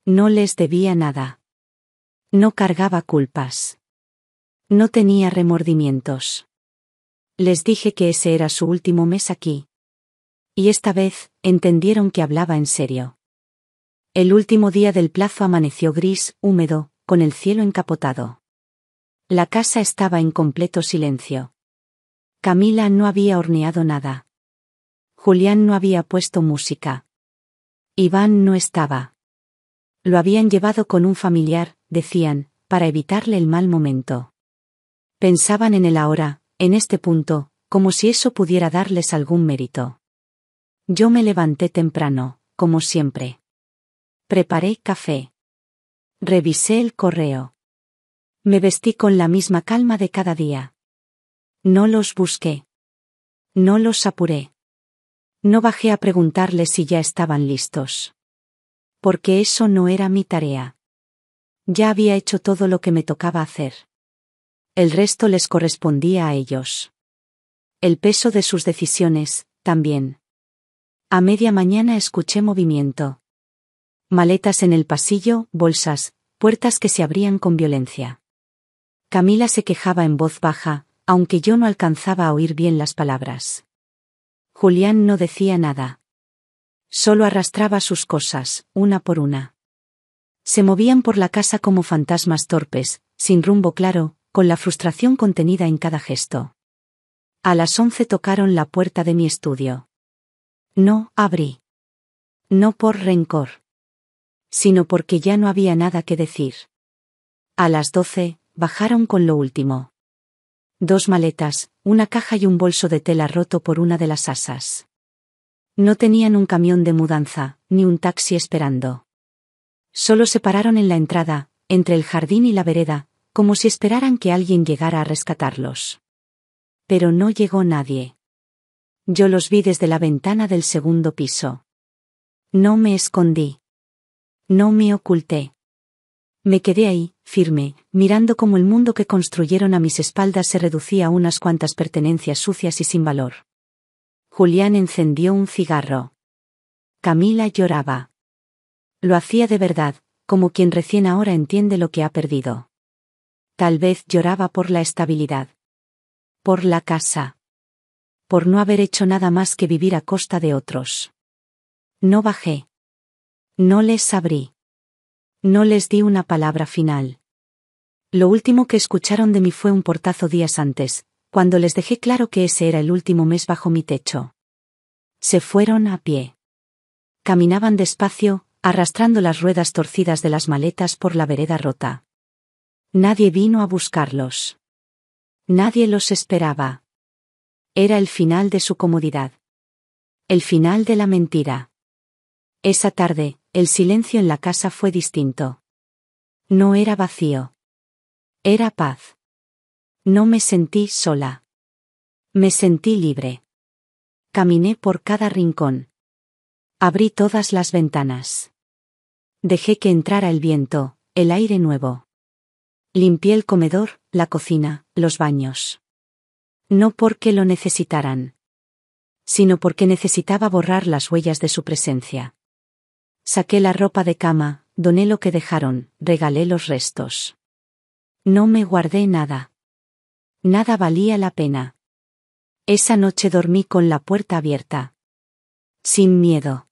No les debía nada. No cargaba culpas. No tenía remordimientos. Les dije que ese era su último mes aquí. Y esta vez, entendieron que hablaba en serio. El último día del plazo amaneció gris, húmedo, con el cielo encapotado. La casa estaba en completo silencio. Camila no había horneado nada. Julián no había puesto música. Iván no estaba. Lo habían llevado con un familiar, decían, para evitarle el mal momento. Pensaban en él ahora, en este punto, como si eso pudiera darles algún mérito. Yo me levanté temprano, como siempre. Preparé café. Revisé el correo. Me vestí con la misma calma de cada día. No los busqué. No los apuré. No bajé a preguntarles si ya estaban listos. Porque eso no era mi tarea. Ya había hecho todo lo que me tocaba hacer. El resto les correspondía a ellos. El peso de sus decisiones, también. A media mañana escuché movimiento. Maletas en el pasillo, bolsas, puertas que se abrían con violencia. Camila se quejaba en voz baja, aunque yo no alcanzaba a oír bien las palabras. Julián no decía nada. Solo arrastraba sus cosas, una por una. Se movían por la casa como fantasmas torpes, sin rumbo claro, con la frustración contenida en cada gesto. A las 11 tocaron la puerta de mi estudio. No abrí. No por rencor. Sino porque ya no había nada que decir. A las 12, bajaron con lo último. 2 maletas, una caja y un bolso de tela roto por una de las asas. No tenían un camión de mudanza, ni un taxi esperando. Solo se pararon en la entrada, entre el jardín y la vereda, como si esperaran que alguien llegara a rescatarlos. Pero no llegó nadie. Yo los vi desde la ventana del segundo piso. No me escondí. No me oculté. Me quedé ahí, firme, mirando cómo el mundo que construyeron a mis espaldas se reducía a unas cuantas pertenencias sucias y sin valor. Julián encendió un cigarro. Camila lloraba. Lo hacía de verdad, como quien recién ahora entiende lo que ha perdido. Tal vez lloraba por la estabilidad. Por la casa. Por no haber hecho nada más que vivir a costa de otros. No bajé. No les abrí. No les di una palabra final. Lo último que escucharon de mí fue un portazo días antes, cuando les dejé claro que ese era el último mes bajo mi techo. Se fueron a pie. Caminaban despacio, arrastrando las ruedas torcidas de las maletas por la vereda rota. Nadie vino a buscarlos. Nadie los esperaba. Era el final de su comodidad. El final de la mentira. Esa tarde, el silencio en la casa fue distinto. No era vacío. Era paz. No me sentí sola. Me sentí libre. Caminé por cada rincón. Abrí todas las ventanas. Dejé que entrara el viento, el aire nuevo. Limpié el comedor, la cocina, los baños. No porque lo necesitaran, sino porque necesitaba borrar las huellas de su presencia. Saqué la ropa de cama, doné lo que dejaron, regalé los restos. No me guardé nada. Nada valía la pena. Esa noche dormí con la puerta abierta. Sin miedo.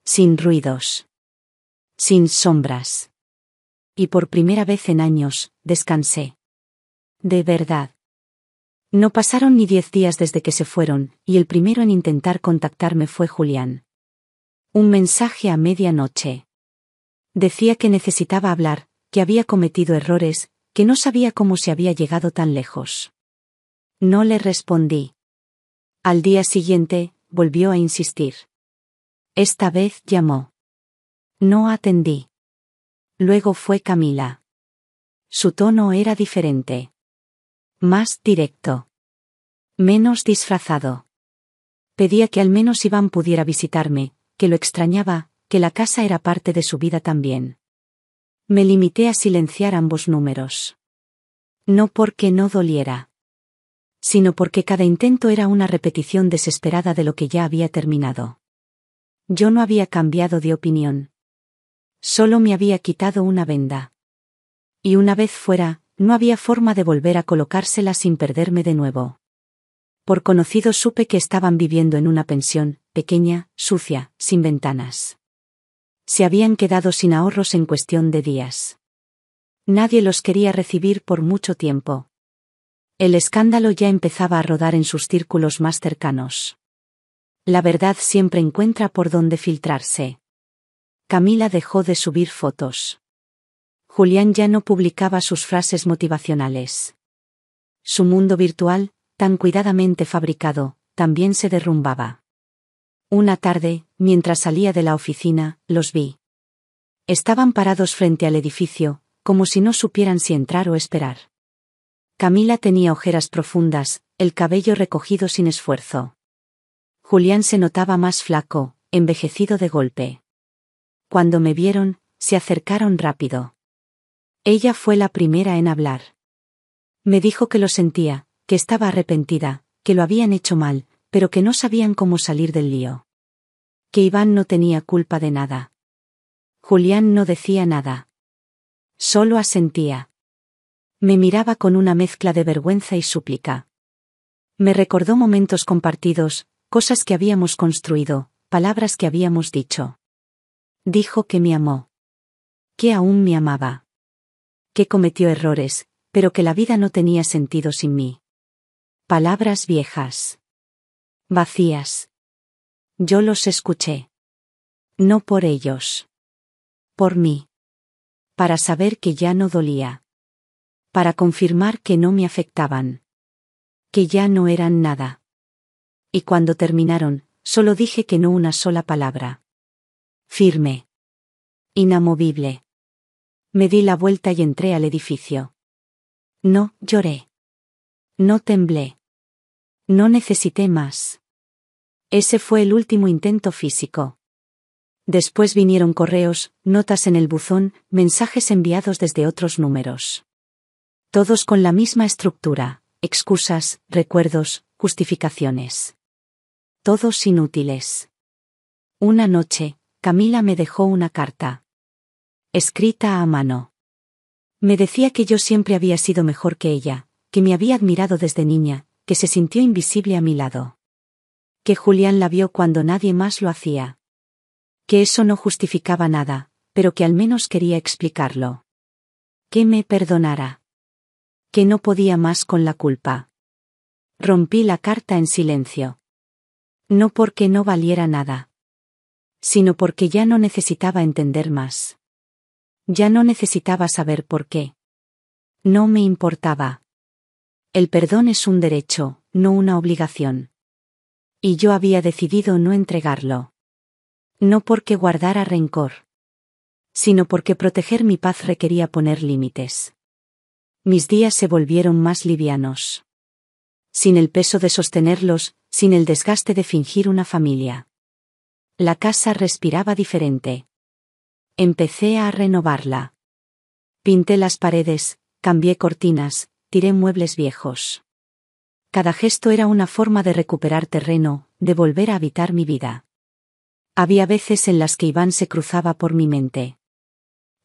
Sin ruidos. Sin sombras. Y por primera vez en años, descansé. De verdad. No pasaron ni 10 días desde que se fueron, y el primero en intentar contactarme fue Julián. Un mensaje a medianoche. Decía que necesitaba hablar, que había cometido errores, que no sabía cómo se había llegado tan lejos. No le respondí. Al día siguiente, volvió a insistir. Esta vez llamó. No atendí. Luego fue Camila. Su tono era diferente. Más directo. Menos disfrazado. Pedía que al menos Iván pudiera visitarme, que lo extrañaba, que la casa era parte de su vida también. Me limité a silenciar ambos números. No porque no doliera, sino porque cada intento era una repetición desesperada de lo que ya había terminado. Yo no había cambiado de opinión. Solo me había quitado una venda. Y una vez fuera, no había forma de volver a colocársela sin perderme de nuevo. Por conocido supe que estaban viviendo en una pensión, pequeña, sucia, sin ventanas. Se habían quedado sin ahorros en cuestión de días. Nadie los quería recibir por mucho tiempo. El escándalo ya empezaba a rodar en sus círculos más cercanos. La verdad siempre encuentra por dónde filtrarse. Camila dejó de subir fotos. Julián ya no publicaba sus frases motivacionales. Su mundo virtual, tan cuidadamente fabricado, también se derrumbaba. Una tarde, mientras salía de la oficina, los vi. Estaban parados frente al edificio, como si no supieran si entrar o esperar. Camila tenía ojeras profundas, el cabello recogido sin esfuerzo. Julián se notaba más flaco, envejecido de golpe. Cuando me vieron, se acercaron rápido. Ella fue la primera en hablar. Me dijo que lo sentía, que estaba arrepentida, que lo habían hecho mal, pero que no sabían cómo salir del lío. Que Iván no tenía culpa de nada. Julián no decía nada. Solo asentía. Me miraba con una mezcla de vergüenza y súplica. Me recordó momentos compartidos, cosas que habíamos construido, palabras que habíamos dicho. Dijo que me amó. Que aún me amaba. Que cometió errores, pero que la vida no tenía sentido sin mí. Palabras viejas. Vacías. Yo los escuché. No por ellos. Por mí. Para saber que ya no dolía. Para confirmar que no me afectaban. Que ya no eran nada. Y cuando terminaron, solo dije que no una sola palabra. Firme. Inamovible. Me di la vuelta y entré al edificio. No lloré. No temblé. No necesité más. Ese fue el último intento físico. Después vinieron correos, notas en el buzón, mensajes enviados desde otros números. Todos con la misma estructura, excusas, recuerdos, justificaciones. Todos inútiles. Una noche, Camila me dejó una carta. Escrita a mano. Me decía que yo siempre había sido mejor que ella, que me había admirado desde niña, que se sintió invisible a mi lado. Que Julián la vio cuando nadie más lo hacía. Que eso no justificaba nada, pero que al menos quería explicarlo. Que me perdonara. Que no podía más con la culpa. Rompí la carta en silencio. No porque no valiera nada, sino porque ya no necesitaba entender más. Ya no necesitaba saber por qué. No me importaba. El perdón es un derecho, no una obligación. Y yo había decidido no entregarlo. No porque guardara rencor, sino porque proteger mi paz requería poner límites. Mis días se volvieron más livianos. Sin el peso de sostenerlos, sin el desgaste de fingir una familia. La casa respiraba diferente. Empecé a renovarla. Pinté las paredes, cambié cortinas, tiré muebles viejos. Cada gesto era una forma de recuperar terreno, de volver a habitar mi vida. Había veces en las que Iván se cruzaba por mi mente.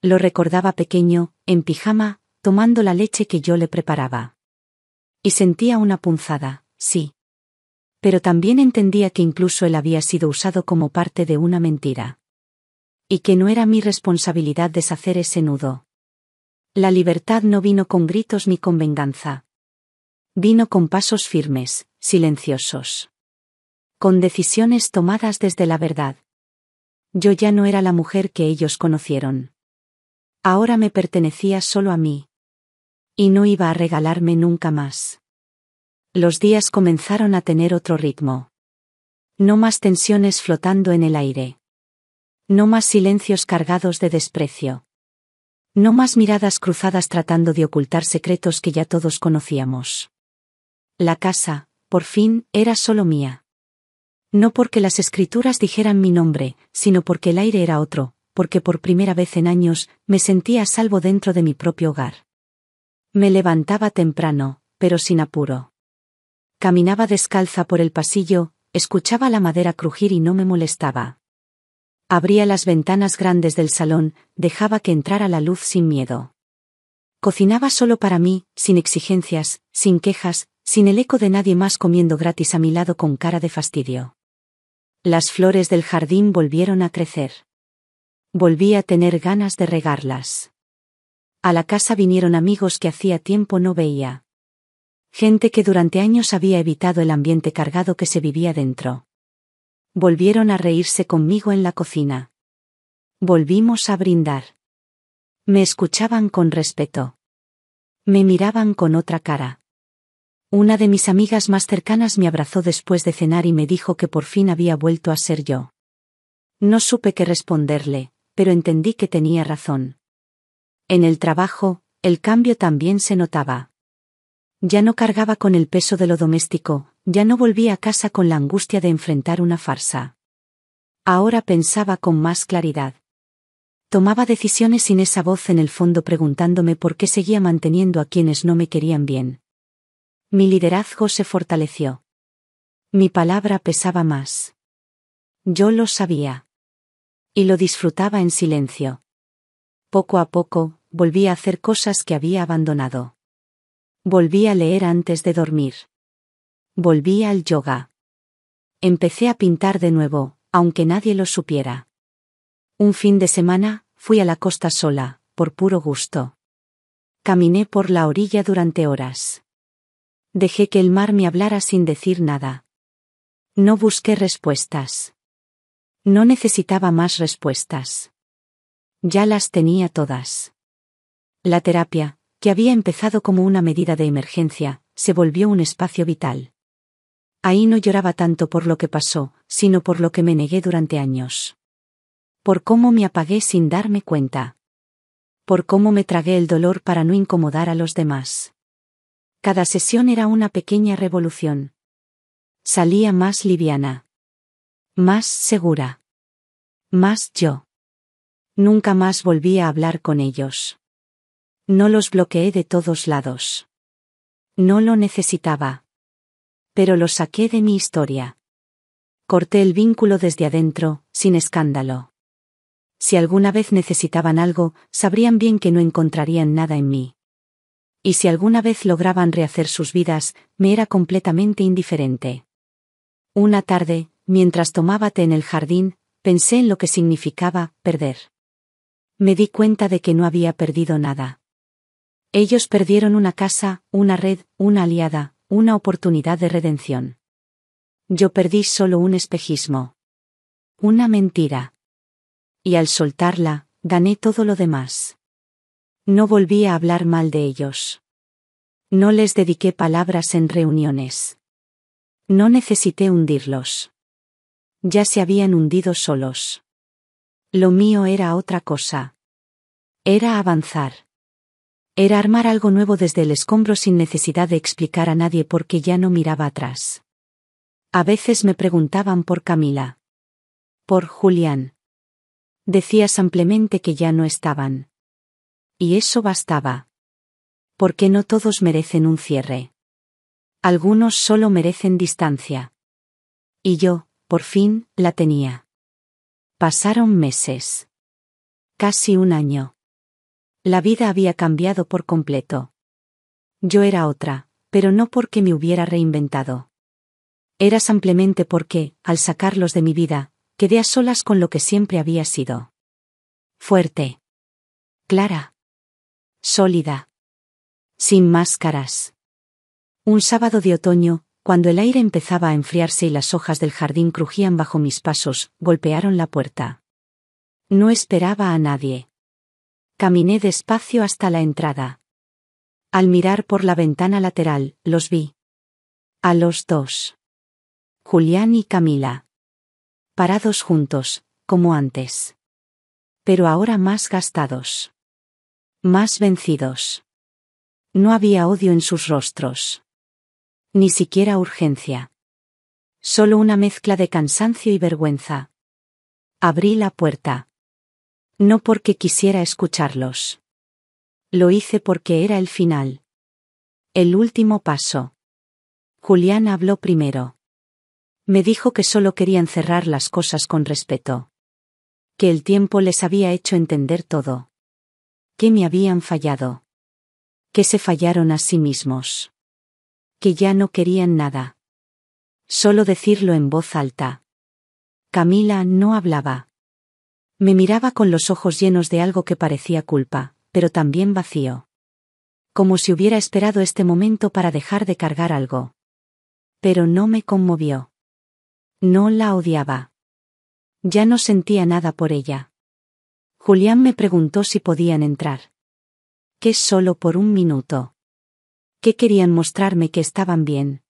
Lo recordaba pequeño, en pijama, tomando la leche que yo le preparaba. Y sentía una punzada, sí. Pero también entendía que incluso él había sido usado como parte de una mentira. Y que no era mi responsabilidad deshacer ese nudo. La libertad no vino con gritos ni con venganza. Vino con pasos firmes, silenciosos. Con decisiones tomadas desde la verdad. Yo ya no era la mujer que ellos conocieron. Ahora me pertenecía solo a mí. Y no iba a regalarme nunca más. Los días comenzaron a tener otro ritmo. No más tensiones flotando en el aire. No más silencios cargados de desprecio. No más miradas cruzadas tratando de ocultar secretos que ya todos conocíamos. La casa, por fin, era solo mía. No porque las escrituras dijeran mi nombre, sino porque el aire era otro, porque por primera vez en años, me sentía a salvo dentro de mi propio hogar. Me levantaba temprano, pero sin apuro. Caminaba descalza por el pasillo, escuchaba la madera crujir y no me molestaba. Abría las ventanas grandes del salón, dejaba que entrara la luz sin miedo. Cocinaba solo para mí, sin exigencias, sin quejas, sin el eco de nadie más comiendo gratis a mi lado con cara de fastidio. Las flores del jardín volvieron a crecer. Volví a tener ganas de regarlas. A la casa vinieron amigos que hacía tiempo no veía. Gente que durante años había evitado el ambiente cargado que se vivía dentro. Volvieron a reírse conmigo en la cocina. Volvimos a brindar. Me escuchaban con respeto. Me miraban con otra cara. Una de mis amigas más cercanas me abrazó después de cenar y me dijo que por fin había vuelto a ser yo. No supe qué responderle, pero entendí que tenía razón. En el trabajo, el cambio también se notaba. Ya no cargaba con el peso de lo doméstico, ya no volvía a casa con la angustia de enfrentar una farsa. Ahora pensaba con más claridad. Tomaba decisiones sin esa voz en el fondo preguntándome por qué seguía manteniendo a quienes no me querían bien. Mi liderazgo se fortaleció. Mi palabra pesaba más. Yo lo sabía. Y lo disfrutaba en silencio. Poco a poco, volví a hacer cosas que había abandonado. Volví a leer antes de dormir. Volví al yoga. Empecé a pintar de nuevo, aunque nadie lo supiera. Un fin de semana, fui a la costa sola, por puro gusto. Caminé por la orilla durante horas. Dejé que el mar me hablara sin decir nada. No busqué respuestas. No necesitaba más respuestas. Ya las tenía todas. La terapia, que había empezado como una medida de emergencia, se volvió un espacio vital. Ahí no lloraba tanto por lo que pasó, sino por lo que me negué durante años. Por cómo me apagué sin darme cuenta. Por cómo me tragué el dolor para no incomodar a los demás. Cada sesión era una pequeña revolución. Salía más liviana. Más segura. Más yo. Nunca más volví a hablar con ellos. No los bloqueé de todos lados. No lo necesitaba. Pero lo saqué de mi historia. Corté el vínculo desde adentro, sin escándalo. Si alguna vez necesitaban algo, sabrían bien que no encontrarían nada en mí. Y si alguna vez lograban rehacer sus vidas, me era completamente indiferente. Una tarde, mientras tomaba té en el jardín, pensé en lo que significaba perder. Me di cuenta de que no había perdido nada. Ellos perdieron una casa, una red, una aliada, una oportunidad de redención. Yo perdí solo un espejismo. Una mentira. Y al soltarla, gané todo lo demás. No volví a hablar mal de ellos. No les dediqué palabras en reuniones. No necesité hundirlos. Ya se habían hundido solos. Lo mío era otra cosa. Era avanzar. Era armar algo nuevo desde el escombro sin necesidad de explicar a nadie por qué ya no miraba atrás. A veces me preguntaban por Camila. Por Julián. Decía simplemente que ya no estaban. Y eso bastaba. Porque no todos merecen un cierre. Algunos solo merecen distancia. Y yo, por fin, la tenía. Pasaron meses. Casi un año. La vida había cambiado por completo. Yo era otra, pero no porque me hubiera reinventado. Era simplemente porque, al sacarlos de mi vida, quedé a solas con lo que siempre había sido. Fuerte. Clara. Sólida. Sin máscaras. Un sábado de otoño, cuando el aire empezaba a enfriarse y las hojas del jardín crujían bajo mis pasos, golpearon la puerta. No esperaba a nadie. Caminé despacio hasta la entrada. Al mirar por la ventana lateral, los vi. A los dos. Julián y Camila. Parados juntos, como antes. Pero ahora más gastados. Más vencidos. No había odio en sus rostros. Ni siquiera urgencia. Solo una mezcla de cansancio y vergüenza. Abrí la puerta. No porque quisiera escucharlos. Lo hice porque era el final. El último paso. Julián habló primero. Me dijo que solo querían cerrar las cosas con respeto. Que el tiempo les había hecho entender todo. Que me habían fallado. Que se fallaron a sí mismos. Que ya no querían nada. Solo decirlo en voz alta. Camila no hablaba. Me miraba con los ojos llenos de algo que parecía culpa, pero también vacío. Como si hubiera esperado este momento para dejar de cargar algo. Pero no me conmovió. No la odiaba. Ya no sentía nada por ella. Julián me preguntó si podían entrar. Que solo por un minuto. Que querían mostrarme que estaban bien.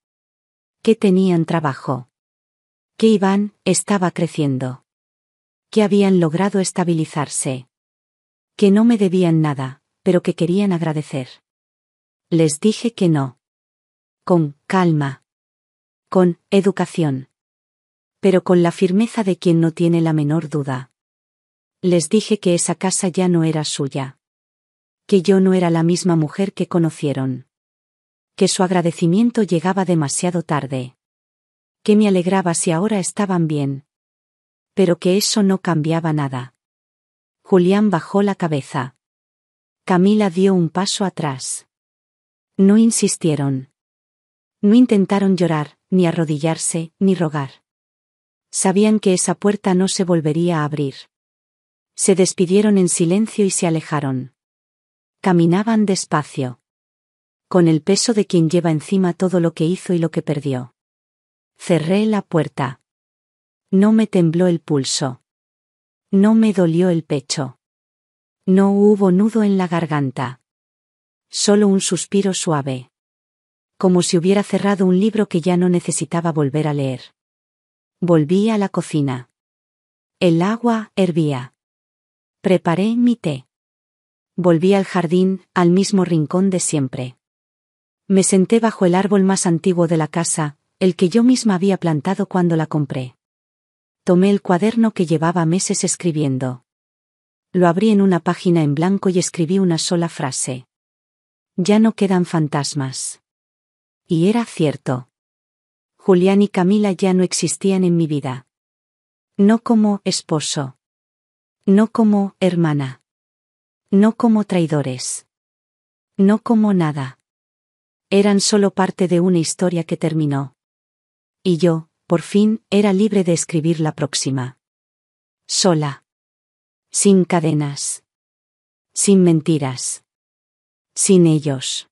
Que tenían trabajo. Que Iván estaba creciendo. Que habían logrado estabilizarse. Que no me debían nada, pero que querían agradecer. Les dije que no. Con calma. Con educación. Pero con la firmeza de quien no tiene la menor duda. Les dije que esa casa ya no era suya. Que yo no era la misma mujer que conocieron. Que su agradecimiento llegaba demasiado tarde. Que me alegraba si ahora estaban bien. Pero que eso no cambiaba nada. Julián bajó la cabeza. Camila dio un paso atrás. No insistieron. No intentaron llorar, ni arrodillarse, ni rogar. Sabían que esa puerta no se volvería a abrir. Se despidieron en silencio y se alejaron. Caminaban despacio. Con el peso de quien lleva encima todo lo que hizo y lo que perdió. Cerré la puerta. No me tembló el pulso. No me dolió el pecho. No hubo nudo en la garganta. Solo un suspiro suave. Como si hubiera cerrado un libro que ya no necesitaba volver a leer. Volví a la cocina. El agua hervía. Preparé mi té. Volví al jardín, al mismo rincón de siempre. Me senté bajo el árbol más antiguo de la casa, el que yo misma había plantado cuando la compré. Tomé el cuaderno que llevaba meses escribiendo. Lo abrí en una página en blanco y escribí una sola frase. Ya no quedan fantasmas. Y era cierto. Julián y Camila ya no existían en mi vida. No como esposo. No como hermana. No como traidores. No como nada. Eran solo parte de una historia que terminó. Y yo, por fin, era libre de escribir la próxima. Sola. Sin cadenas. Sin mentiras. Sin ellos.